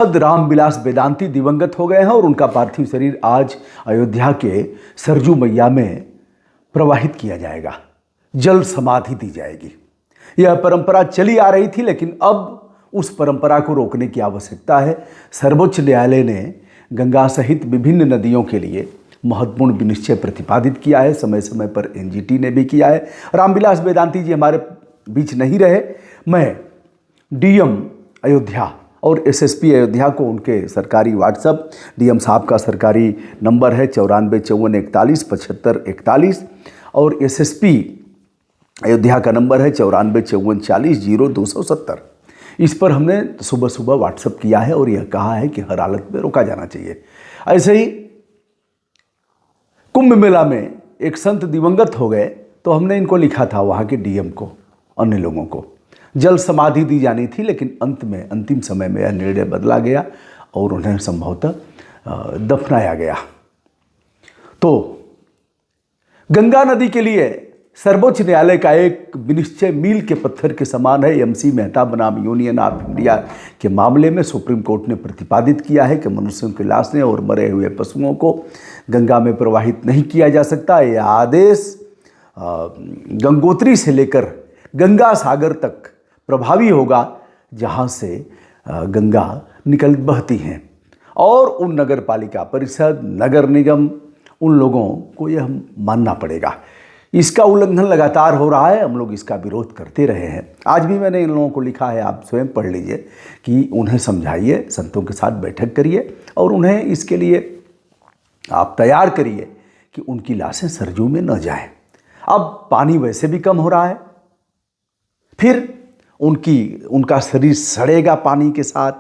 रामविलास वेदांती दिवंगत हो गए हैं और उनका पार्थिव शरीर आज अयोध्या के सरजू मैया में प्रवाहित किया जाएगा, जल समाधि दी जाएगी। यह परंपरा चली आ रही थी, लेकिन अब उस परंपरा को रोकने की आवश्यकता है। सर्वोच्च न्यायालय ने गंगा सहित विभिन्न नदियों के लिए महत्वपूर्ण विनिश्चय प्रतिपादित किया है, समय समय पर एनजीटी ने भी किया है। रामविलास वेदांती जी हमारे बीच नहीं रहे। मैं डीएम अयोध्या और एसएसपी अयोध्या को उनके सरकारी व्हाट्सएप, डीएम साहब का सरकारी नंबर है 9454417541 और एसएसपी अयोध्या का नंबर है 9454400270। इस पर हमने सुबह सुबह व्हाट्सएप किया है और यह कहा है कि हर हालत में रोका जाना चाहिए। ऐसे ही कुंभ मेला में एक संत दिवंगत हो गए तो हमने इनको लिखा था, वहाँ के डीएम को, अन्य लोगों को जल समाधि दी जानी थी, लेकिन अंत में अंतिम समय में यह निर्णय बदला गया और उन्हें संभवतः दफनाया गया। तो गंगा नदी के लिए सर्वोच्च न्यायालय का एक विनिश्चय मील के पत्थर के समान है। एमसी मेहता बनाम यूनियन ऑफ इंडिया के मामले में सुप्रीम कोर्ट ने प्रतिपादित किया है कि मनुष्यों की लाशें और मरे हुए पशुओं को गंगा में प्रवाहित नहीं किया जा सकता। यह आदेश गंगोत्री से लेकर गंगा सागर तक प्रभावी होगा, जहाँ से गंगा निकल बहती हैं, और उन नगर पालिका परिषद, नगर निगम, उन लोगों को यह मानना पड़ेगा। इसका उल्लंघन लगातार हो रहा है, हम लोग इसका विरोध करते रहे हैं। आज भी मैंने इन लोगों को लिखा है, आप स्वयं पढ़ लीजिए, कि उन्हें समझाइए, संतों के साथ बैठक करिए और उन्हें इसके लिए आप तैयार करिए कि उनकी लाशें सरजू में न जाएं। अब पानी वैसे भी कम हो रहा है, फिर उनका शरीर सड़ेगा, पानी के साथ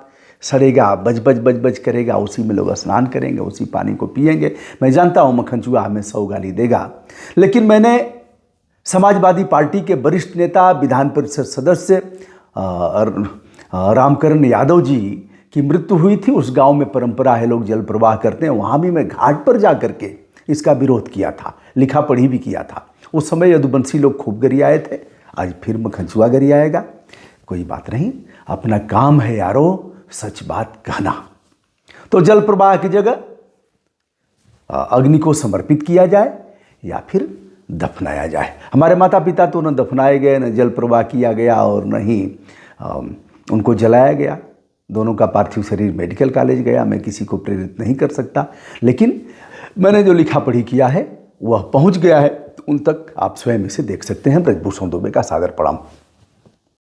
सड़ेगा, बज करेगा, उसी में लोग स्नान करेंगे, उसी पानी को पिएंगे। मैं जानता हूँ मक्खनचूहा हमें 100 गाली देगा, लेकिन मैंने समाजवादी पार्टी के वरिष्ठ नेता, विधान परिषद सदस्य रामकरण यादव जी की मृत्यु हुई थी। उस गांव में परंपरा है, लोग जल प्रवाह करते हैं, वहाँ भी मैं घाट पर जा करके इसका विरोध किया था, लिखा पढ़ी भी किया था। उस समय यदुवंशी लोग खूब गरियाए थे, आज फिर मक्खनचूहा गरियाएगा। कोई बात नहीं, अपना काम है यारो सच बात कहना। तो जल प्रवाह की जगह अग्नि को समर्पित किया जाए या फिर दफनाया जाए। हमारे माता पिता तो न दफनाए गए, न जल प्रवाह किया गया और न ही उनको जलाया गया। दोनों का पार्थिव शरीर मेडिकल कॉलेज गया। मैं किसी को प्रेरित नहीं कर सकता, लेकिन मैंने जो लिखा पढ़ी किया है वह पहुंच गया है उन तक। आप स्वयं इसे देख सकते हैं। ब्रजभूषण दुबे का सादर प्रणाम।